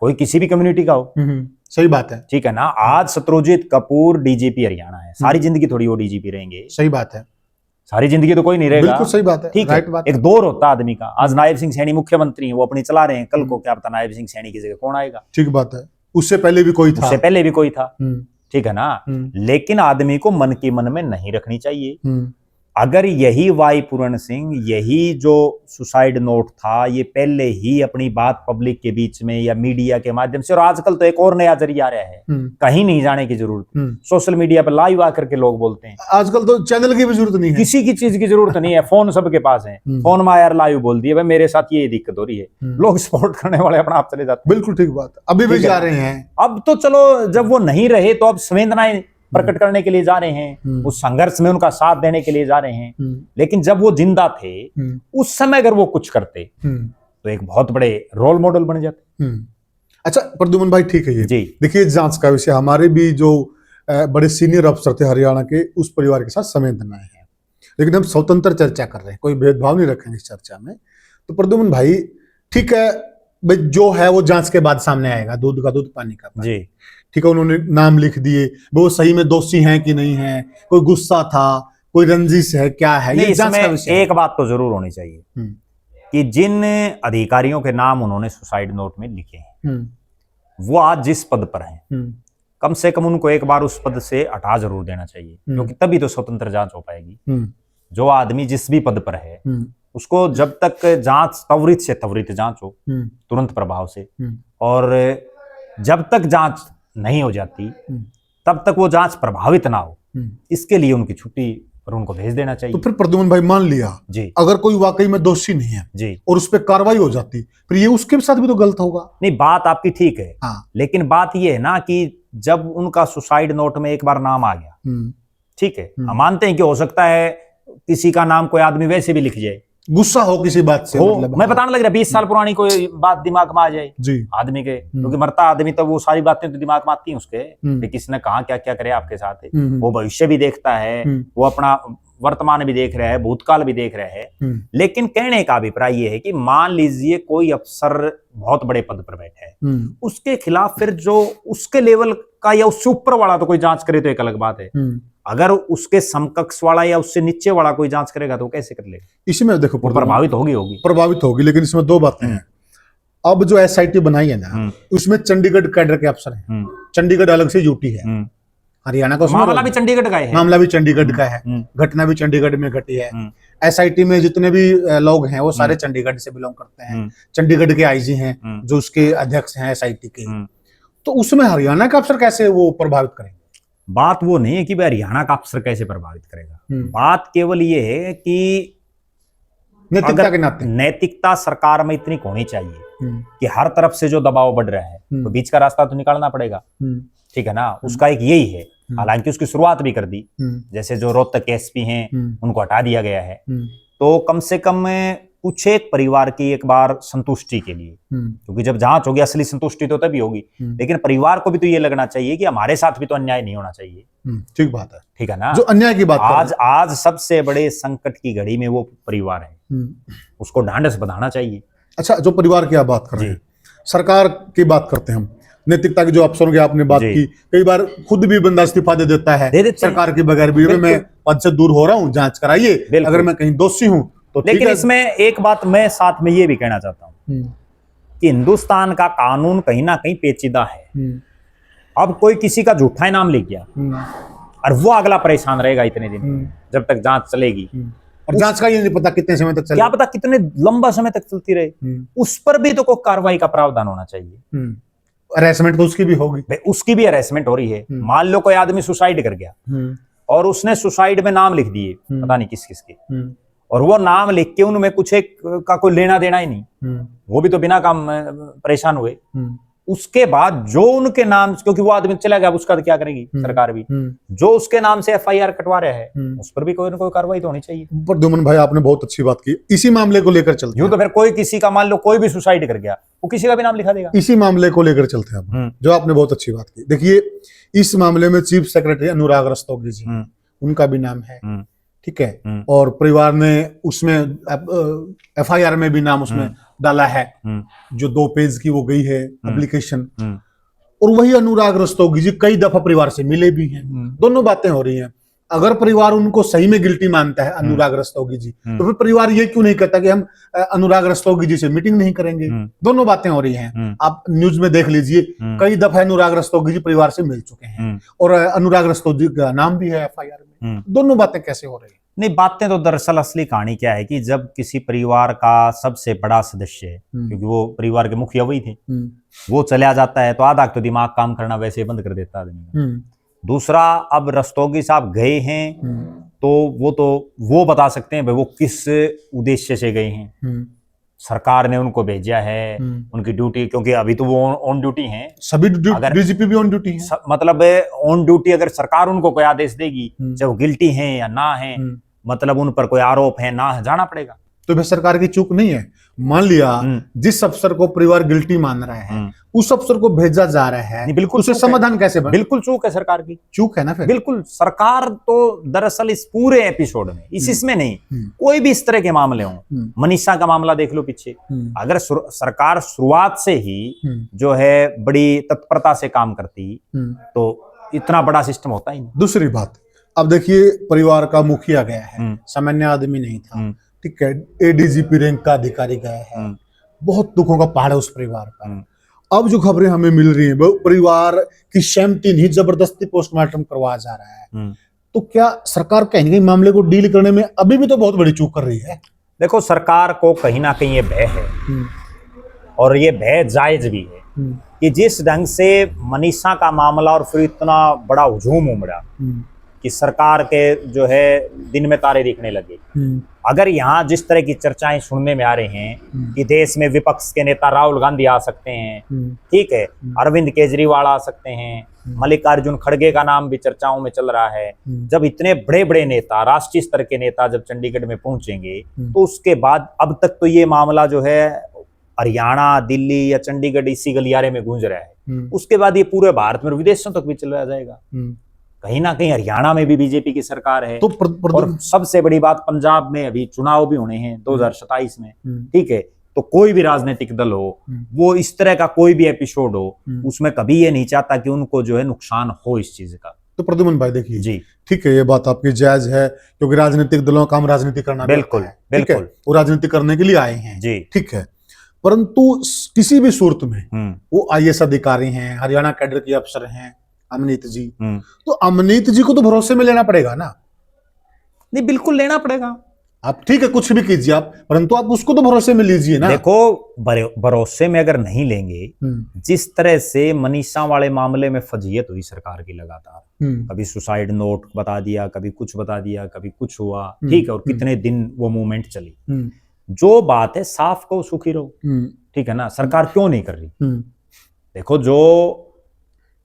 कोई किसी भी कम्युनिटी का हो, सही बात है। ठीक है ना। आज शत्रुजीत कपूर डीजीपी हरियाणा है, सारी जिंदगी थोड़ी वो डीजीपी रहेंगे, सही बात है, सारी जिंदगी तो कोई नहीं रहेगा। बिल्कुल सही बात है, ठीक है, राइट बात एक है। दौर होता है आदमी का। आज नायब सिंह सैनी मुख्यमंत्री हैं, वो अपनी चला रहे हैं, कल को क्या पता नायब सिंह सैनी की जगह कौन आएगा। ठीक बात है, उससे पहले भी कोई था, उससे पहले भी कोई था, ठीक है ना। लेकिन आदमी को मन की मन में नहीं रखनी चाहिए। अगर यही वाई पूरण सिंह, यही जो सुसाइड नोट था, ये पहले ही अपनी बात पब्लिक के बीच में या मीडिया के माध्यम से, और आजकल तो एक और नया जरिया आ रहा है, कहीं नहीं जाने की जरूरत, सोशल मीडिया पर लाइव आकर के लोग बोलते हैं। आजकल तो चैनल की भी जरूरत नहीं है, किसी की चीज की जरूरत नहीं है, फोन सबके पास है, फोन में यार लाइव बोल दिया भाई मेरे साथ ये दिक्कत हो रही है, लोग सपोर्ट करने वाले अपना आप चले जाते हैं। बिल्कुल ठीक बात है, अभी भी जा रहे हैं। अब तो चलो जब वो नहीं रहे तो अब संवेदनाएं प्रकट करने के लिए जा रहे हैं, उस संघर्ष में उनका साथ देने के लिए जा रहे हैं। लेकिन जब वो जिंदा थे उस समय अगर वो कुछ करते तो एक बहुत बड़े रोल मॉडल बन जाते। अच्छा प्रद्युमन भाई, ठीक है ये जी। देखिए जांच का विषय, हमारे भी जो बड़े सीनियर अफसर थे हरियाणा के, उस परिवार के साथ संवेदनाएं हैं, लेकिन हम स्वतंत्र चर्चा कर रहे हैं, कोई भेदभाव नहीं रखेंगे इस चर्चा में। तो प्रद्युमन भाई ठीक है भाई, जो है वो जांच के बाद सामने आएगा, दूध का दूध पानी का पानी। जी ठीक है, उन्होंने नाम लिख दिए, वो सही में दोषी हैं कि नहीं है, कोई गुस्सा था, कोई रंजिश है, क्या है, ये जांच का विषय है। एक बात तो जरूर होनी चाहिए कि जिन अधिकारियों के नाम उन्होंने सुसाइड नोट में लिखे हैं वो आज जिस पद पर हैं, कम से कम उनको एक बार उस पद से हटा जरूर देना चाहिए, क्योंकि तभी तो स्वतंत्र जांच हो पाएगी। जो आदमी जिस भी पद पर है उसको जब तक जांच त्वरित से त्वरित जांच हो, तुरंत प्रभाव से, और जब तक जांच नहीं हो जाती तब तक वो जांच प्रभावित ना हो, इसके लिए उनकी छुट्टी और उनको भेज देना चाहिए। तो फिर प्रद्युमन भाई मान लिया जी, अगर कोई वाकई में दोषी नहीं है जी, और उस पर कार्रवाई हो जाती, फिर ये उसके साथ भी तो गलत होगा। नहीं बात आपकी ठीक है, हाँ। लेकिन बात ये है ना कि जब उनका सुसाइड नोट में एक बार नाम आ गया, ठीक है, हम मानते हैं कि हो सकता है किसी का नाम कोई आदमी वैसे भी लिख जाए, गुस्सा हो किसी बात से, हो, मतलब मैं बताने लग रहा 20 साल पुरानी कोई बात दिमाग में आ जाए जी आदमी के, क्योंकि मरता आदमी तो वो सारी बातें तो दिमाग में आती हैं उसके कि किसने कहा क्या क्या करे आपके साथ, वो भविष्य भी देखता है, वो अपना वर्तमान भी देख रहा है, भूतकाल भी देख रहा है। लेकिन कहने का अभिप्राय ये है कि मान लीजिए कोई अफसर बहुत बड़े पद पर बैठा है, उसके खिलाफ फिर जो उसके लेवल का या उससे ऊपर वाला तो कोई जांच करे तो एक अलग बात है, अगर उसके समकक्ष वाला या उससे नीचे वाला कोई जांच करेगा तो कैसे कर लेगा? इसमें देखो प्रभावित होगी प्रभावित होगी, लेकिन इसमें दो बातें हैं। अब जो एसआईटी बनाई है ना, उसमें चंडीगढ़ कैडर के अफसर हैं, चंडीगढ़ अलग से यूटी है, हरियाणा का मामला भी चंडीगढ़ का है, मामला भी चंडीगढ़ का है, घटना भी चंडीगढ़ में घटी है। एसआईटी में जितने भी लोग हैं वो सारे चंडीगढ़ से बिलोंग करते हैं, चंडीगढ़ के आईजी हैं जो उसके अध्यक्ष हैं एसआईटी के, तो उसमें हरियाणा का अफसर कैसे वो प्रभावित करेंगे? बात वो नहीं है कि भाई हरियाणा का अफसर कैसे प्रभावित करेगा, बात केवल ये है कि नैतिकता के नाते नैतिकता सरकार में इतनी होनी चाहिए कि हर तरफ से जो दबाव बढ़ रहा है तो बीच का रास्ता तो निकालना पड़ेगा, ठीक है ना। उसका एक यही है, हालांकि उसकी शुरुआत भी कर दी, जैसे जो रोहतक के एसपी हैं उनको हटा दिया गया है, तो कम से कम कुछ एक परिवार की एक बार संतुष्टि के लिए, क्योंकि जब जांच होगी असली संतुष्टि तो तभी होगी, लेकिन परिवार को भी तो ये लगना चाहिए कि हमारे साथ भी तो अन्याय नहीं होना चाहिए। ठीक बात है, ठीक है ना, जो अन्याय की बात आज सबसे बड़े संकट की घड़ी में वो परिवार है, उसको ढांढस बंधाना चाहिए। अच्छा, जो परिवार की आप बात कर रहे हैं, सरकार की बात करते हैं हम, नैतिकता के जो अफसरों की आपने बात की, कई बार खुद भी बंदा इस्तीफा दे देता है सरकार के बगैर भी, मैं पद से दूर हो रहा हूँ, जांच कराइए, अगर मैं कहीं दोषी हूँ तो। लेकिन इसमें एक बात मैं साथ में ये भी कहना चाहता हूँ कि हिंदुस्तान का कानून कहीं ना कहीं पेचीदा है। अब कोई किसी का झूठा इनाम ले गया और वो अगला परेशान रहेगा इतने दिन जब तक जांच चलेगी, और जांच का ये नहीं पता कितने समय तक चलेगी, क्या पता कितने लंबा समय तक चलती रहे, उस पर भी तो कोई कार्रवाई का प्रावधान होना चाहिए। हरेसमेंट तो उसकी भी होगी, उसकी भी हरेसमेंट हो रही है। मान लो कोई आदमी सुसाइड कर गया और उसने सुसाइड में नाम लिख दिए पता नहीं किस किस के, और वो नाम लिख के उनमें कुछ एक का कोई लेना देना ही नहीं, वो भी तो बिना काम परेशान हुए। उसके बाद जो उनके नाम, क्योंकि वो आदमी चला गया, उसका तो क्या करेगी सरकार भी, जो उसके नाम से एफआईआर कटवा रहा है उस पर भी कोई ना कोई कार्रवाई तो होनी चाहिए। प्रद्युमन भाई आपने बहुत अच्छी बात की, इसी मामले को लेकर चलते यूं तो फिर कोई किसी का, मान लो कोई भी सुसाइड कर गया, वो किसी का भी नाम लिखा देगा। इसी मामले को लेकर चलते हैं, जो आपने बहुत अच्छी बात की। देखिए इस मामले में चीफ सेक्रेटरी अनुराग रस्तोगी जी, उनका भी नाम है, ठीक है, और परिवार ने उसमें FIR में भी नाम उसमें डाला है, जो 2 पेज की वो गई है एप्लीकेशन, और वही अनुराग रस्तोगी जी कई दफा परिवार से मिले भी हैं। दोनों बातें हो रही हैं। अगर परिवार उनको सही में गिल्टी मानता है अनुराग रस्तोगी जी, तो फिर परिवार ये क्यों नहीं कहता कि हम अनुराग रस्तोगी जी से मीटिंग नहीं करेंगे। दोनों बातें हो रही हैं, आप न्यूज में देख लीजिए, कई दफा अनुराग रस्तोगी जी परिवार से मिल चुके हैं, और अनुराग रस्तोगी का नाम भी है FIR में। दोनों बातें कैसे हो रही है? नहीं, बातें तो दरअसल असली कहानी क्या है कि जब किसी परिवार का सबसे बड़ा सदस्य है, क्योंकि वो परिवार के मुखिया वही थे, वो चला जाता है तो आधा तो दिमाग काम करना वैसे बंद कर देता आदमी। दूसरा, अब रस्तोगी साहब गए हैं तो वो बता सकते हैं भाई वो किस उद्देश्य से गए हैं। सरकार ने उनको भेजा है, उनकी ड्यूटी, क्योंकि अभी तो वो ऑन ड्यूटी हैं, सभी DGP भी ऑन ड्यूटी है, मतलब ऑन ड्यूटी। अगर सरकार उनको कोई आदेश देगी, चाहे वो गिल्टी हैं या ना है, मतलब उन पर कोई आरोप है ना है, जाना पड़ेगा। तो भाई सरकार की चूक नहीं है। मान लिया जिस अफसर को परिवार गिल्टी मान रहा है, उस अफसर को भेजा जा रहा है, बिल्कुल उसे समाधान कैसे बने? बिल्कुल चूक है, सरकार की चूक है ना फिर। बिल्कुल, सरकार तो दरअसल इस पूरे एपिसोड में इसमें नहीं, कोई भी इस तरह के मामले हों, मनीषा का मामला देख लो पीछे, अगर सरकार शुरुआत से ही जो है बड़ी तत्परता से काम करती तो इतना बड़ा सिस्टम होता ही नहीं। दूसरी बात, अब देखिए परिवार का मुखिया गया है, सामान्य आदमी नहीं था, ठीक है, ADGP रैंक का अधिकारी गया है, बहुत दुखों का पहाड़ है उस परिवार पर। अब जो खबरें हमें मिल रही हैं, परिवार की सहमति नहीं, जबरदस्ती पोस्टमार्टम करवाया जा रहा है, तो क्या सरकार कहीं ना कहीं मामले को डील करने में अभी भी तो बहुत बड़ी चूक कर रही है? देखो, सरकार को कहीं ना कहीं ये भय है, और ये भय जायज भी है कि जिस ढंग से मनीषा का मामला और फिर इतना बड़ा हुजूम उमड़ा कि सरकार के जो है दिन में तारे दिखने लगे। अगर यहाँ जिस तरह की चर्चाएं सुनने में आ रही हैं कि देश में विपक्ष के नेता राहुल गांधी आ सकते हैं, ठीक है, अरविंद केजरीवाल आ सकते हैं, मल्लिकार्जुन खड़गे का नाम भी चर्चाओं में चल रहा है, जब इतने बड़े बड़े नेता, राष्ट्रीय स्तर के नेता जब चंडीगढ़ में पहुंचेंगे, तो उसके बाद अब तक तो ये मामला जो है हरियाणा, दिल्ली या चंडीगढ़ इसी गलियारे में गूंज रहा है, उसके बाद ये पूरे भारत में विदेशों तक भी चला जाएगा। कहीं ना कहीं हरियाणा में भी बीजेपी की सरकार है, तो और सबसे बड़ी बात, पंजाब में अभी चुनाव भी होने हैं 2027 में, ठीक है, तो कोई भी राजनीतिक दल हो, वो इस तरह का कोई भी एपिसोड हो, उसमें कभी ये नहीं चाहता कि उनको जो है नुकसान हो इस चीज का। तो प्रद्युमन भाई देखिए जी, ठीक है, ये बात आपकी जायज है, क्योंकि राजनीतिक दलों का काम राजनीति करना, बिल्कुल बिल्कुल, वो राजनीति करने के लिए आए हैं जी, ठीक है, परंतु किसी भी सूरत में वो IAS अधिकारी हैं, हरियाणा कैडर के अफसर हैं अमनीत जी, तो अमनीत जी को तो भरोसे में लेना पड़ेगा ना? नहीं, बिल्कुल लेना पड़ेगा। आप ठीक है कुछ भी कीजिए आप, परंतु आप उसको तो भरोसे में लीजिए ना। देखो, भरोसे में अगर नहीं लेंगे, जिस तरह से मनीषा वाले मामले में फजीयत हुई सरकार की लगातार, कभी सुसाइड नोट बता दिया, कभी कुछ बता दिया, कभी कुछ हुआ, ठीक है, और कितने दिन वो मूवमेंट चली, जो बात है साफ को सुखी रहो, ठीक है ना, सरकार क्यों नहीं कर रही? देखो, जो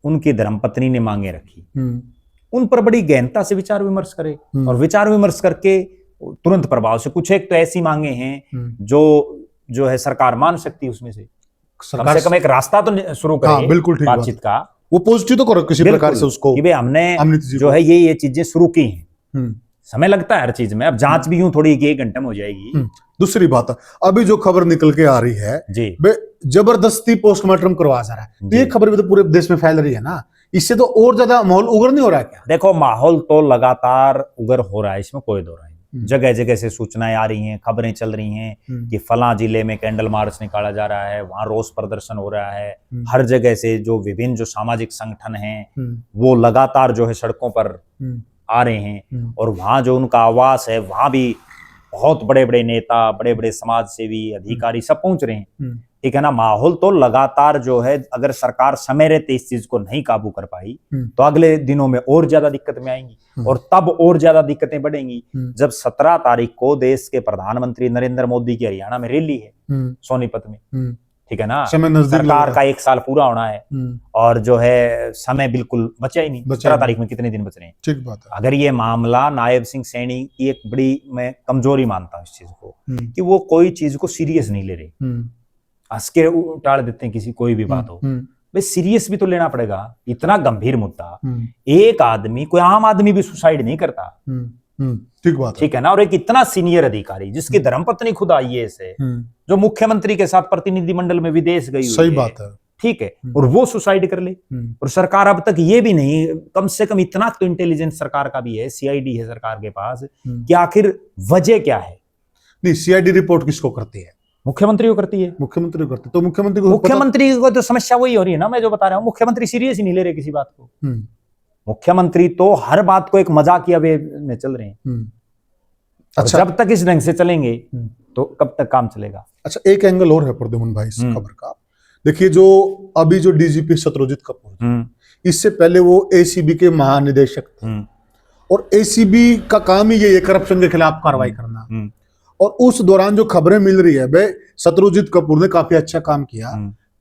उनकी धर्मपत्नी ने मांगे रखी, उन पर बड़ी गहनता से विचार विमर्श करे, और विचार विमर्श करके तुरंत प्रभाव से कुछ एक तो ऐसी मांगे हैं जो है सरकार मान सकती है, उसमें से कम से कम एक रास्ता तो शुरू करे। हाँ, बिल्कुल ठीक बातचीत का, वो पॉजिटिव तो करो किसी प्रकार से उसको, कि भाई हमने जो है ये चीजें शुरू की हैं। समय लगता है हर चीज में, अब जांच भी यूं थोड़ी 1 घंटे में हो जाएगी। दूसरी बात, अभी जो खबर निकल के आ रही है जी, जबरदस्ती पोस्टमार्टम करवा जा रहा है, तो ये खबर भी तो पूरे देश में फैल रही है ना, इससे तो और ज्यादा माहौल उग्र नहीं हो रहा है क्या? देखो, माहौल तो लगातार उग्र हो रहा है, इसमें कोई दो राय नहीं। जगह जगह से सूचनाएं आ रही हैं, खबरें चल रही हैं कि फलां जिले में कैंडल मार्च निकाला जा रहा है, वहां रोष प्रदर्शन हो रहा है, हर जगह से जो विभिन्न जो सामाजिक संगठन हैं वो लगातार जो है सड़कों पर आ रहे हैं, और वहां जो उनका आवास है वहां भी बहुत बड़े बड़े नेता, बड़े बड़े समाज सेवी, अधिकारी सब पहुंच रहे हैं, ठीक है ना। माहौल तो लगातार जो है, अगर सरकार समय रहते इस चीज को नहीं काबू कर पाई तो अगले दिनों में और ज्यादा दिक्कत में आएंगी, और तब और ज्यादा दिक्कतें बढ़ेंगी जब 17 तारीख को देश के प्रधानमंत्री नरेंद्र मोदी की हरियाणा में रैली है सोनीपत में, ठीक है ना। सरकार का 1 साल पूरा होना है, और जो है समय बिल्कुल बचा ही नहीं। 17 तारीख में कितने दिन बच रहे हैं? ठीक बात है। अगर ये मामला नायब सिंह सैनी की एक बड़ी, मैं कमजोरी मानता हूं इस चीज को, कि वो कोई चीज को सीरियस नहीं ले रहे, हंस के टाल देते हैं किसी कोई भी बात हो, भाई सीरियस भी तो लेना पड़ेगा। इतना गंभीर मुद्दा, एक आदमी, कोई आम आदमी भी सुसाइड नहीं करता, ठीक बात है। ठीक है ना। और एक इतना सीनियर अधिकारी जिसकी धर्मपत्नी खुद आईएएस है, जो मुख्यमंत्री के साथ प्रतिनिधिमंडल में विदेश गई हुई सही बात है। ठीक है, और वो सुसाइड कर ले। और सरकार अब तक ये भी नहीं, कम से कम इतना तो इंटेलिजेंस सरकार का भी है, सीआईडी है सरकार के पास, कि आखिर वजह क्या है। नहीं, सीआईडी रिपोर्ट किसको करती है? मुख्यमंत्री को करती है। मुख्यमंत्री को करती है, तो मुख्यमंत्री को तो समस्या वही हो रही है ना, मैं जो बता रहा हूँ। मुख्यमंत्री सीरियस ही नहीं ले रहे किसी बात को। मुख्यमंत्री तो हर बात को एक मजाकिया वे में चल रहे हैं। अच्छा, जब तक इस ढंग से चलेंगे तो कब तक काम चलेगा। अच्छा, एक एंगल और है प्रद्युमन भाई इस खबर का। देखिए, जो अभी जो डीजीपी शत्रुजीत कपूर, इससे पहले वो एसीबी के महानिदेशक थे, और एसीबी का काम ही ये है करप्शन के खिलाफ कार्रवाई करना। और उस दौरान जो खबरें मिल रही है, भाई शत्रुजीत कपूर ने काफी अच्छा काम किया,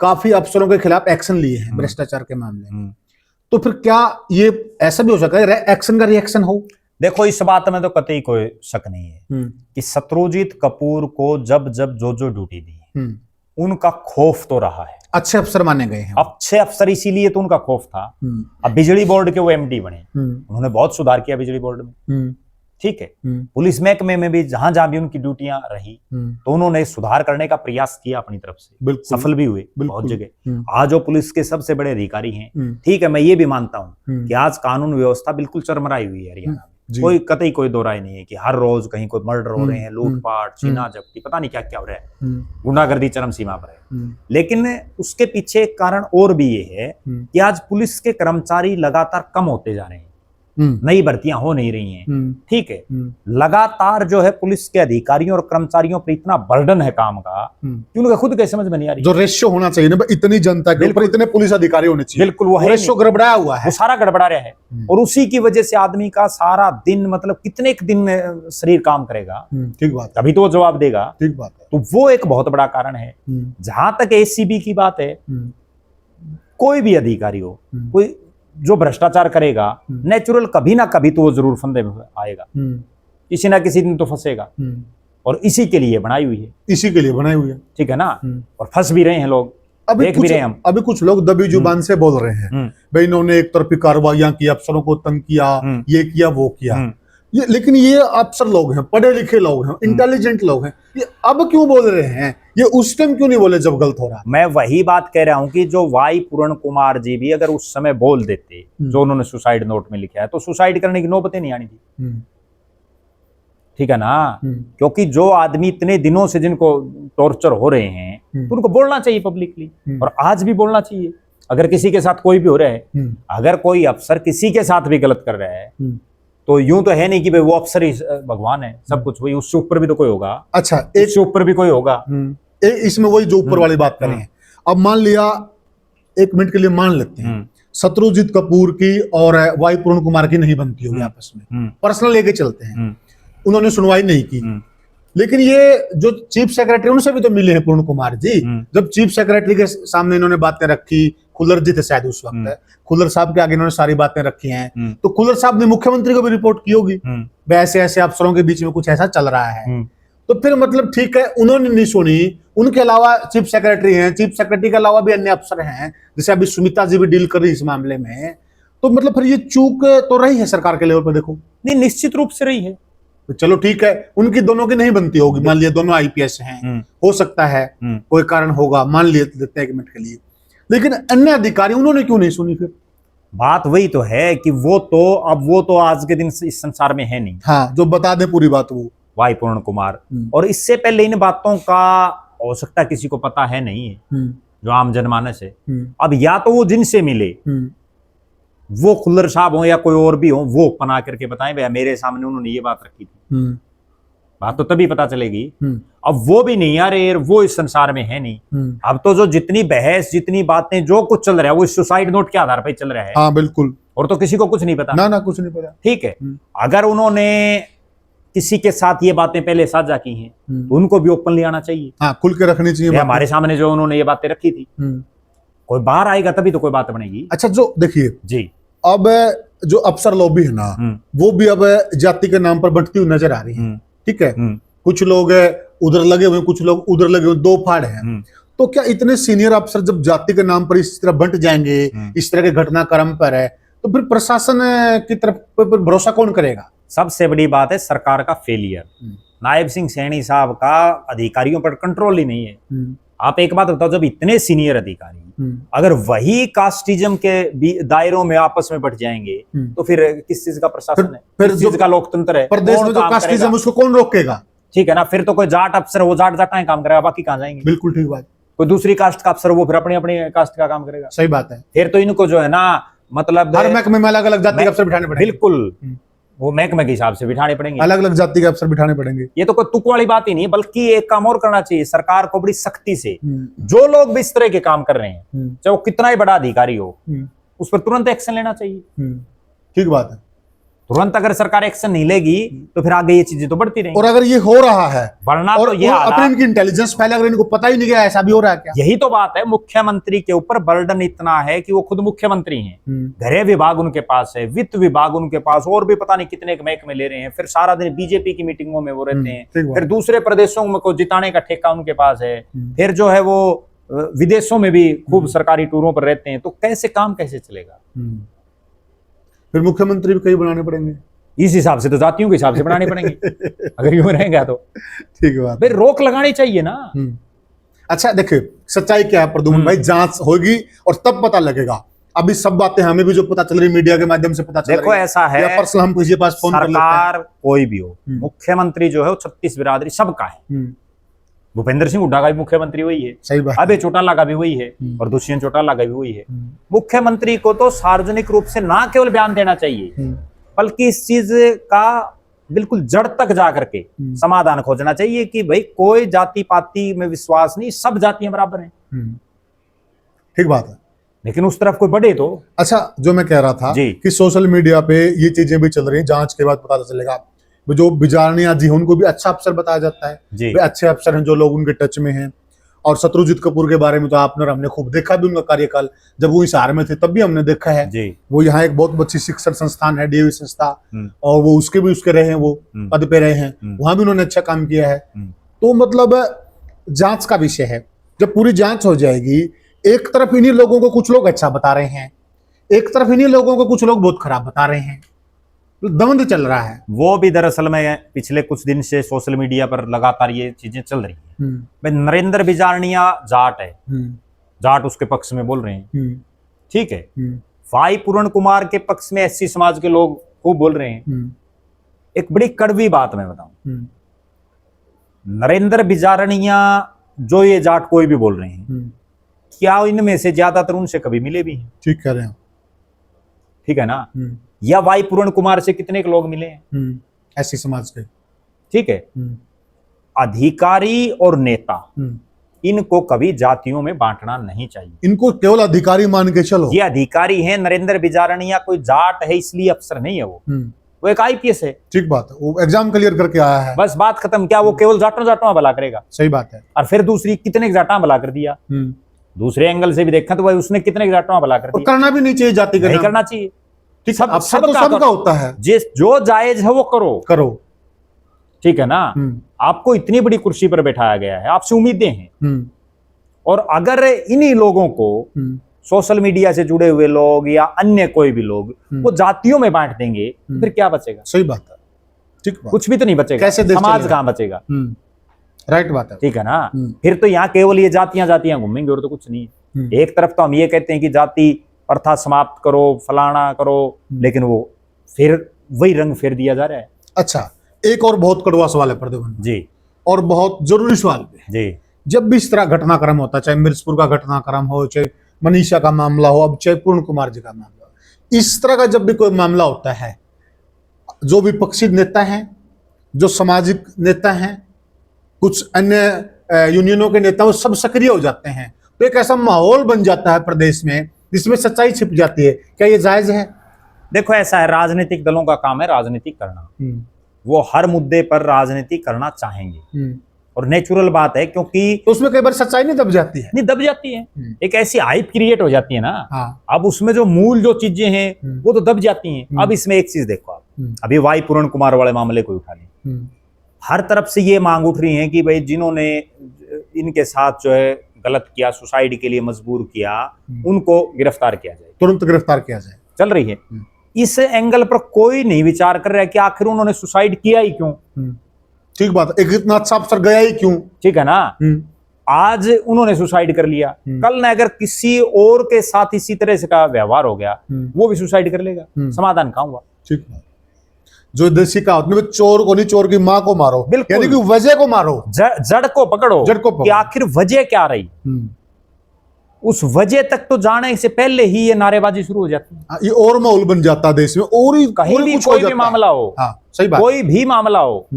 काफी अफसरों के खिलाफ एक्शन लिए हैं भ्रष्टाचार के मामले में। तो फिर क्या ये ऐसा भी हो सकता है एक्शन का रिएक्शन हो? देखो, इस बात में तो कतई कोई शक नहीं है कि शत्रुजीत कपूर को जब जब जो ड्यूटी दी, उनका खौफ तो रहा है। अच्छे अफसर माने गए हैं, अच्छे अफसर, इसीलिए तो उनका खौफ था। अब बिजली बोर्ड के वो एमडी बने, उन्होंने बहुत सुधार किया बिजली बोर्ड में। ठीक है, पुलिस महकमे में भी जहां जहां भी उनकी ड्यूटियां रही, तो उन्होंने सुधार करने का प्रयास किया अपनी तरफ से, सफल भी हुए बहुत जगह। आज जो पुलिस के सबसे बड़े अधिकारी हैं, ठीक है, मैं ये भी मानता हूं कि आज कानून व्यवस्था बिल्कुल चरमराई हुई है हरियाणा में। कोई कतई कोई दो राय नहीं है कि हर रोज कहीं कोई मर्डर हो रहे हैं, लूटपाट, छीना झपटी, पता नहीं क्या क्या हो रहा है, गुंडागर्दी चरम सीमा पर है। लेकिन उसके पीछे एक कारण और भी ये है कि आज पुलिस के कर्मचारी लगातार कम होते जा रहे हैं, नई भर्तियां हो नहीं रही हैं। ठीक है, लगातार जो है पुलिस के अधिकारियों और कर्मचारियों पर इतना बर्डन है काम का कि उनका खुद के समझ में नहीं आ रही। जो रेशियो होना चाहिए ना, इतनी जनता के ऊपर इतने पुलिस अधिकारी होने चाहिए, बिल्कुल वो रेशियो गड़बड़ाया हुआ है, वो सारा गड़बड़ा रहा है। और उसी की वजह से आदमी का सारा दिन, मतलब कितने दिन शरीर काम करेगा, ठीक बात, तभी तो वो जवाब देगा। ठीक बात है। तो वो एक बहुत बड़ा कारण है। जहां तक एसीबी की बात है, कोई भी अधिकारी हो, कोई जो भ्रष्टाचार करेगा, नेचुरल कभी ना कभी तो वो जरूर फंदे में आएगा, किसी ना किसी दिन तो फंसेगा। और इसी के लिए बनाई हुई है, इसी के लिए बनाई हुई है, ठीक है ना। और फंस भी रहे हैं लोग, देख भी रहे हैं हम। अभी कुछ लोग दबी जुबान से बोल रहे हैं, भाई इन्होंने एक तरफी कार्रवाइयां की, अफसरों को तंग किया, ये किया वो किया। ये लेकिन ये अफसर लोग हैं, पढ़े लिखे लोग हैं, इंटेलिजेंट लोग हैं, ये अब क्यों बोल रहे हैं? ये उस टाइम क्यों नहीं बोले जब गलत हो रहा? मैं वही बात कह रहा हूं कि जो वाई पूर्ण कुमार जी भी अगर उस समय बोल देते जो उन्होंने सुसाइड नोट में लिखा है, तो सुसाइड करने की नौबत नहीं आनी थी। ठीक है ना, क्योंकि जो आदमी इतने दिनों से जिनको टॉर्चर हो रहे हैं, तो उनको बोलना चाहिए पब्लिकली, और आज भी बोलना चाहिए। अगर किसी के साथ कोई भी हो रहा है, अगर कोई अफसर किसी के साथ भी गलत कर रहा है, तो यूं तो है नहीं कि भाई वो अफसर ही भगवान है, सब कुछ वही, उससे ऊपर भी तो कोई होगा। अच्छा, इससे ऊपर भी कोई होगा। इसमें वही जो ऊपर वाली बात करें। अब मान लिया, एक मिनट के लिए मान लेते हैं शत्रुजीत कपूर की और वाई पूर्ण कुमार की नहीं बनती होगी आपस में, पर्सनल लेके चलते हैं, उन्होंने सुनवाई नहीं की, लेकिन ये जो चीफ सेक्रेटरी, उनसे भी तो मिले हैं पूर्ण कुमार जी। जब चीफ सेक्रेटरी के सामने इन्होंने बातें रखी, खुल्लर जी थे शायद उस वक्त, खुल्लर साहब के आगे इन्होंने सारी बातें रखी हैं, तो खुल्लर साहब ने मुख्यमंत्री को भी रिपोर्ट की होगी, ऐसे ऐसे अफसरों के बीच में कुछ ऐसा चल रहा है। तो फिर मतलब ठीक है, उन्होंने नहीं सुनी, उनके अलावा चीफ सेक्रेटरी हैं, चीफ सेक्रेटरी के अलावा भी अन्य अफसर हैं, जैसे अभी सुमिता जी भी डील कर रही है इस मामले में, तो मतलब फिर ये चूक तो रही है सरकार के लेवल पर। देखो, नहीं, निश्चित रूप से रही है। चलो ठीक है, उनकी दोनों की नहीं बनती होगी, मान लिया दोनों आईपीएस हैं, हो सकता है कोई कारण होगा, मान लेते हैं एक मिनट के लिए, लेकिन अन्य अधिकारी उन्होंने क्यों नहीं सुनी? फिर बात वही तो है कि वो तो आज के दिन इस संसार में है नहीं। हाँ, जो बता दे पूरी बात वो वाई पूर्ण कुमार, और इससे पहले इन बातों का हो सकता किसी को पता है नहीं है, जो आम जनमानस है। अब या तो वो जिनसे मिले, वो खुल्लर साहब हो या कोई और भी हो, वो बना करके बताएं भैया मेरे सामने उन्होंने ये बात रखी थी, बात तो तभी पता चलेगी। अब वो भी नहीं, यार वो इस संसार में है नहीं। अब तो जो जितनी बहस, जितनी बातें, जो कुछ चल रहा है, वो इस सुसाइड नोट के आधार पर चल रहा है। हाँ बिल्कुल, और तो किसी को कुछ नहीं पता ना कुछ नहीं पता। ठीक है, अगर उन्होंने किसी के साथ ये बातें पहले साझा की हैं, तो उनको भी ओपनली आना चाहिए। हाँ, खुल के रखनी चाहिए। हमारे सामने जो उन्होंने ये बातें रखी थी, कोई बाहर आएगा तभी तो कोई बात बनेगी। अच्छा, जो देखिए जी, अब जो अफसर लॉबी है ना, वो भी अब जाति के नाम पर बढ़ती हुई नजर आ रही है। ठीक है, कुछ लोग उधर लगे हुए, कुछ लोग उधर लगे हुए, दो फाड़ हैं। तो क्या इतने सीनियर अफसर जब जाति के नाम पर इस तरह बंट जाएंगे, इस तरह के घटनाक्रम पर है, तो फिर प्रशासन की तरफ पर भरोसा कौन करेगा? सबसे बड़ी बात है सरकार का फेलियर। नायब सिंह सैनी साहब का अधिकारियों पर कंट्रोल ही नहीं है। आप एक बात बताओ, जब इतने सीनियर अधिकारी अगर वही कास्टिज्म के दायरों में आपस में बढ़ जाएंगे तो फिर किस चीज का प्रशासन है, फिर किस चीज का लोकतंत्र है? प्रदेश कौन में जो काम कास्टिज्म करेगा? उसको कौन रोकेगा? ठीक है ना, फिर तो कोई जाट अफसर वो जाट जाटाएं काम करेगा, बाकी कहाँ जाएंगे? बिल्कुल ठीक बात, कोई दूसरी कास्ट का अफसर वो फिर अपनी अपनी कास्ट का काम करेगा। सही बात है। फिर तो इनको जो है ना, मतलब हर महकमे में अलग अलग जाति के अफसर बिठाने पड़ेंगे। बिल्कुल वो महकमे के हिसाब से बिठाने पड़ेंगे, अलग अलग जाति के अफसर बिठाने पड़ेंगे। ये तो कोई तुक वाली बात ही नहीं, बल्कि एक काम और करना चाहिए सरकार को बड़ी सख्ती से। जो लोग भी इस तरह के काम कर रहे हैं, चाहे वो कितना ही बड़ा अधिकारी हो, उस पर तुरंत एक्शन लेना चाहिए। ठीक बात है। तुरंत अगर सरकार एक्शन नहीं लेगी तो फिर आगे ये चीजें तो बढ़ती रहेंगी। और अगर ये हो रहा है, वरना और तो ये अपनी इनकी इंटेलिजेंस पहले अगर इनको पता ही नहीं गया ऐसा भी हो रहा है क्या? यही तो बात है, मुख्यमंत्री के ऊपर बर्डन इतना है कि वो खुद मुख्यमंत्री हैं, गृह विभाग उनके पास है, वित्त विभाग उनके पास, और भी पता नहीं कितने महकमे ले रहे हैं, फिर सारा दिन बीजेपी की मीटिंगों में वो रहते हैं, फिर दूसरे प्रदेशों में को जिताने का ठेका उनके पास है, फिर जो है वो विदेशों में भी खूब सरकारी टूरों पर रहते हैं। तो कैसे काम कैसे चलेगा? फिर मुख्यमंत्री भी कई बनाने पड़ेंगे। इस हिसाब से तो जातियों के हिसाब से बनाने पड़ेंगे अगर यूं रहेगा तो। ठीक बात, फिर रोक लगानी चाहिए ना। अच्छा देखिए, सच्चाई क्या है प्रद्युमन भाई, जांच होगी और तब पता लगेगा। अभी सब बातें हमें भी जो पता चल रही मीडिया के माध्यम से पता चल रही है। देखो ऐसा है, या पर्सनल हम किसी के पास फोन कर लेते हैं। सरकार कोई भी हो, मुख्यमंत्री जो है वो 36 बिरादरी सबका है। भूपेंद्र सिंह हुड्डा का भी मुख्यमंत्री वही है, सही बात, अबे चौटाला का भी वही है, और दुष्यंत चौटाला का भी वही है। मुख्यमंत्री को तो सार्वजनिक रूप से ना केवल बयान देना चाहिए, बल्कि इस चीज का बिल्कुल जड़ तक जा करके समाधान खोजना चाहिए कि भाई कोई जाति पाति में विश्वास नहीं, सब जातियां बराबर हैं। ठीक बात है, लेकिन उस तरफ कोई बढ़े तो। अच्छा, जो मैं कह रहा था कि सोशल मीडिया पे ये चीजें भी चल रही हैं, जांच के बाद पता चलेगा। जो बिजारनिया जी हैं उनको भी अच्छा अफसर बताया जाता है, वे अच्छे अफसर हैं जो लोग उनके टच में हैं। और शत्रुजीत कपूर के बारे में तो आपने और हमने खूब देखा भी, उनका कार्यकाल जब वो इस हार में थे तब भी हमने देखा है जी। वो यहाँ एक बहुत अच्छी शिक्षण संस्थान है, डीएवी संस्था, और वो उसके भी उसके रहे हैं, वो पद पे रहे हैं, वहां भी उन्होंने अच्छा काम किया है। तो मतलब जांच का विषय है, जब पूरी जांच हो जाएगी, एक तरफ इन्हीं लोगों को कुछ लोग अच्छा बता रहे हैं, एक तरफ इन्हीं लोगों को कुछ लोग बहुत खराब बता रहे हैं, द्वंद्व चल रहा है। वो भी दरअसल में पिछले कुछ दिन से सोशल मीडिया पर लगातार ये चीजें चल रही हैं। भाई नरेंद्र बिजारनिया जाट है, जाट उसके पक्ष में बोल रहे हैं, ठीक है। भाई पूर्ण कुमार के पक्ष में एससी समाज के लोग खूब बोल रहे हैं। एक बड़ी कड़वी बात मैं बताऊं, नरेंद्र बिजारनिया जो ये जाट कोई भी बोल रहे हैं, क्या इनमें से ज्यादातर उनसे कभी मिले भी हैं? ठीक कह रहे हैं, ठीक है ना। या वाई पूर्ण कुमार से कितने के लोग मिले हैं ऐसी समाज के, ठीक है। अधिकारी और नेता, इनको कभी जातियों में बांटना नहीं चाहिए, इनको केवल अधिकारी मान के चलो। ये अधिकारी है, नरेंद्र बिजारनिया कोई जाट है इसलिए अफसर नहीं है, वो एक आईपीएस है। ठीक बात है, वो एग्जाम क्लियर करके आया है, बस बात खत्म। क्या वो केवल जाटों जाटों भला करेगा? सही बात है। और फिर दूसरी कितने जाटा भला कर दिया, दूसरे एंगल से भी देखा तो भाई उसने कितने जाटों भला कर दिया। करना भी नहीं चाहिए, जाति नहीं करना चाहिए। सबका होता है, जिस जो जायज है वो करो, ठीक है ना। आपको इतनी बड़ी कुर्सी पर बैठाया गया है, आपसे उम्मीदें हैं, और अगर इन्हीं लोगों को सोशल मीडिया से जुड़े हुए लोग या अन्य कोई भी लोग वो जातियों में बांट देंगे, फिर क्या बचेगा? सही बात है, ठीक बात। कुछ भी तो नहीं बचेगा, कैसे समाज कहाँ बचेगा? राइट बात है, ठीक है ना। फिर तो यहाँ केवल ये जातियां घूमेंगे और तो कुछ नहीं। एक तरफ तो हम ये कहते हैं कि जाति प्रथा समाप्त करो, फलाना करो, लेकिन वो फिर वही रंग फेर दिया जा रहा है। अच्छा, एक और बहुत कड़वा सवाल है प्रद्युमन जी, और बहुत जरूरी सवाल भी है जी। जब भी इस तरह घटनाक्रम होता है, चाहे मिर्चपुर का घटनाक्रम हो, चाहे मनीषा का मामला हो, अब चाहे पूर्ण कुमार जी का मामला हो, इस तरह का जब भी कोई मामला होता है, जो विपक्षी नेता हैं, जो सामाजिक नेता हैं, कुछ अन्य यूनियनों के नेता, वो सब सक्रिय हो जाते हैं। तो एक ऐसा माहौल बन जाता है प्रदेश में जिसमें सच्चाई छिप जाती है। क्या ये जायज है? देखो ऐसा है, राजनीतिक दलों का काम है राजनीति करना, वो हर मुद्दे पर राजनीति करना चाहेंगे, और नेचुरल बात है, क्योंकि तो उसमें कई बार सच्चाई नहीं दब जाती है, नहीं दब जाती है, एक ऐसी हाइप क्रिएट हो जाती है ना। हाँ। अब उसमें जो मूल जो चीजें हैं वो तो दब जाती हैं। अब इसमें एक चीज देखो आप, अभी वाई पूर्ण कुमार वाले मामले को उठा लें, हर तरफ से ये मांग उठ रही है कि भाई जिन्होंने इनके साथ जो है गलत किया, सुसाइड के लिए मजबूर किया, उनको गिरफ्तार किया जाए, तुरंत गिरफ्तार किया जाए, चल रही है। इस एंगल पर कोई नहीं विचार कर रहा है कि आखिर उन्होंने सुसाइड किया ही क्यों। ठीक बात है, एक इतना अच्छा अफसर गया ही क्यों। ठीक है ना, आज उन्होंने सुसाइड कर लिया, कल न अगर किसी और के साथ इसी तरह से का व्यवहार हो गया, वो भी सुसाइड कर लेगा, समाधान कहां हुआ। ठीक बात, जो देसी कहावत में चोर को नहीं, चोर की मां को मारो, बिल्कुल, यानी कि वजह को मारो, जड़ को पकड़ो, जड़ को पकड़ो। कि आखिर वजह क्या रही। उस वजह तक तो जाने से पहले ही ये नारेबाजी शुरू हो जाती है। ये और माहौल बन जाता है देश में, और ही कहीं भी कोई भी मामला हो, हाँ, सही बात, कोई भी मामला हो,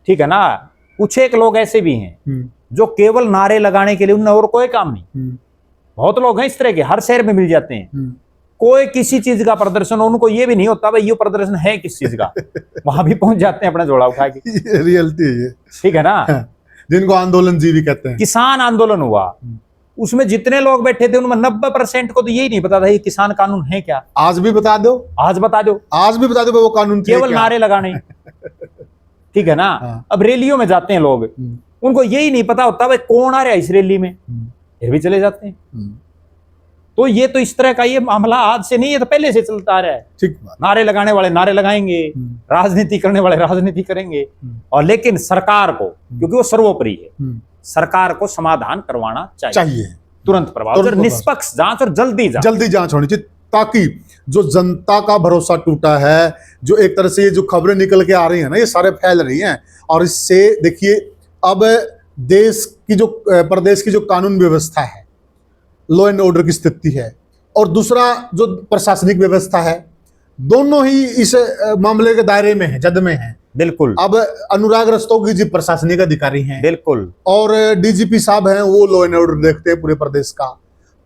ठीक है ना। कुछ एक लोग ऐसे भी हैं जो केवल नारे लगाने के लिए, उन्हें और कोई काम नहीं। बहुत लोग हैं इस तरह के, हर शहर में मिल जाते हैं। कोई किसी चीज का प्रदर्शन, उनको ये भी नहीं होता भाई ये प्रदर्शन है किस चीज का, वहां भी पहुंच जाते हैं अपना झोला उठा के। रियलिटी है ये, ठीक है ना। जिनको आंदोलन जीवी कहते हैं। किसान आंदोलन हुआ, उसमें जितने लोग बैठे थे उनमें 90% को तो यही नहीं पता था ये किसान कानून है क्या। आज भी बता दो, आज बता दो, आज भी बता दो वो कानून केवल नारे लगाने। ठीक है ना। अब रैलियों में जाते हैं लोग, उनको यही नहीं पता होता भाई कौन आ रहा है इस रैली में, फिर भी चले जाते हैं। तो ये तो इस तरह का ये मामला आज से नहीं है, तो पहले से चलता आ रहा है। ठीक बात, नारे लगाने वाले नारे लगाएंगे, राजनीति करने वाले राजनीति करेंगे, और लेकिन सरकार को, क्योंकि वो सर्वोपरि है, सरकार को समाधान करवाना चाहिए तुरंत प्रभाव से, निष्पक्ष जांच और जल्दी जांच होनी चाहिए, ताकि जो जनता का भरोसा टूटा है, जो एक तरह से ये जो खबरें निकल के आ रही है ना, ये सारे फैल रही हैं, और इससे देखिए अब देश की जो प्रदेश की जो कानून व्यवस्था है, लॉ एंड ऑर्डर की स्थिति है, और दूसरा जो प्रशासनिक व्यवस्था है, दोनों ही इस मामले के दायरे में है, जद में है। बिल्कुल। अब अनुराग रस्तोगी जी प्रशासनिक अधिकारी हैं, बिल्कुल, और डीजीपी साहब हैं, वो लॉ एंड ऑर्डर देखते हैं पूरे प्रदेश का।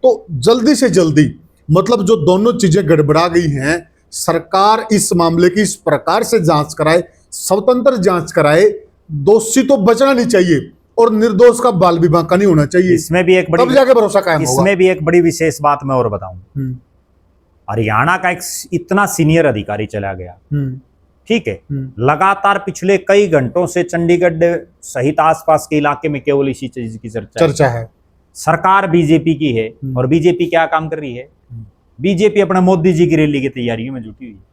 तो जल्दी से जल्दी, मतलब जो दोनों चीजें गड़बड़ा गई हैं, सरकार इस मामले की इस प्रकार से जांच कराए, स्वतंत्र जांच कराए, दोषी तो बचना नहीं चाहिए और निर्दोष का बाल विवाह का नहीं होना चाहिए। इसमें भी एक बड़ी, तब जाके भरोसा कायम होगा। इसमें भी एक बड़ी विशेष बात मैं और बताऊं, हरियाणा का एक इतना सीनियर अधिकारी चला गया, ठीक है, लगातार पिछले कई घंटों से चंडीगढ़ सहित आसपास के इलाके में केवल इसी चीज की चर्चा है। सरकार बीजेपी की है, और बीजेपी क्या काम कर रही है, बीजेपी अपने मोदी जी की रैली की तैयारियों में जुटी हुई है।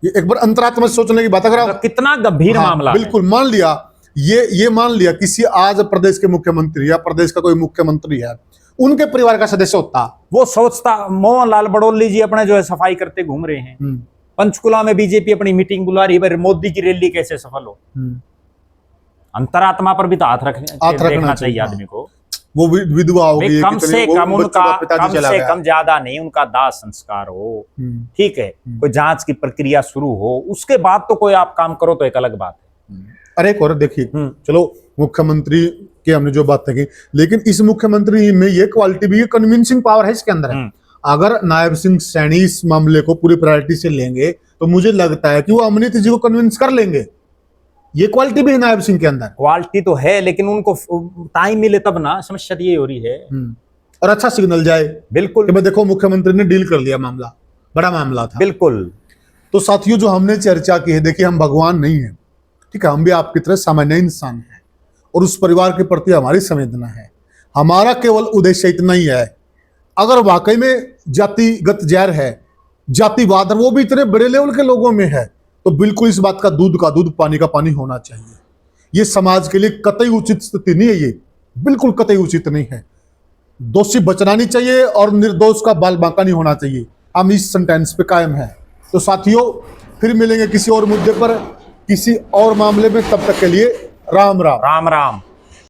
ये एक बार अंतरात्मा सोचने की बात, अगर कितना गंभीर मामला है। बिल्कुल, मान लिया ये मान लिया किसी आज प्रदेश के मुख्यमंत्री या प्रदेश का कोई मुख्यमंत्री है, उनके परिवार का सदस्य होता, वो सोचता मोहन लाल बड़ौली जी अपने जो है सफाई करते घूम रहे हैं, पंचकुला में बीजेपी अपनी मीटिंग बुला रही है, मोदी की रैली कैसे सफल हो। अंतरात्मा पर भी तो हाथ रखना चाहिए आदमी को। वो विधवा हो गई, कम से कम ज्यादा नहीं, उनका दाह संस्कार हो, ठीक है, कोई जांच की प्रक्रिया शुरू हो, उसके बाद तो कोई आप काम करो तो एक अलग बात है। अरे एक और देखिए, चलो मुख्यमंत्री की हमने जो बातें की, लेकिन इस मुख्यमंत्री में ये क्वालिटी भी, ये कन्विंसिंग पावर है इसके अंदर है। अगर नायब सिंह सैनी इस मामले को पूरी प्रायोरिटी से लेंगे, तो मुझे लगता है कि वो अमृत जी को कन्विंस कर लेंगे। ये क्वालिटी भी है नायब सिंह के अंदर। क्वालिटी तो है, लेकिन उनको टाइम मिले तब ना, समस्या ये हो रही है। और अच्छा सिग्नल जाए, बिल्कुल, कि मैं देखो मुख्यमंत्री ने डील कर लिया, मामला बड़ा मामला था। बिल्कुल। तो साथियों, जो हमने चर्चा की है, देखिए हम भगवान नहीं है, ठीक है, हम भी आपकी तरह सामान्य इंसान हैं, और उस परिवार के प्रति हमारी संवेदना है। हमारा केवल उद्देश्य इतना ही है, अगर वाकई में जातिगत जहर है, जातिवाद है, वो भी इतने बड़े लेवल के लोगों में है, तो बिल्कुल इस बात का दूध, पानी का पानी होना चाहिए। ये समाज के लिए कतई उचित स्थिति नहीं है, ये बिल्कुल कतई उचित नहीं है। दोषी बचना नहीं चाहिए और निर्दोष का बाल बांका नहीं होना चाहिए। हम इस सेंटेंस पे कायम हैं। तो साथियों, फिर मिलेंगे किसी और मुद्दे पर, किसी और मामले में, तब तक के लिए राम राम। राम राम।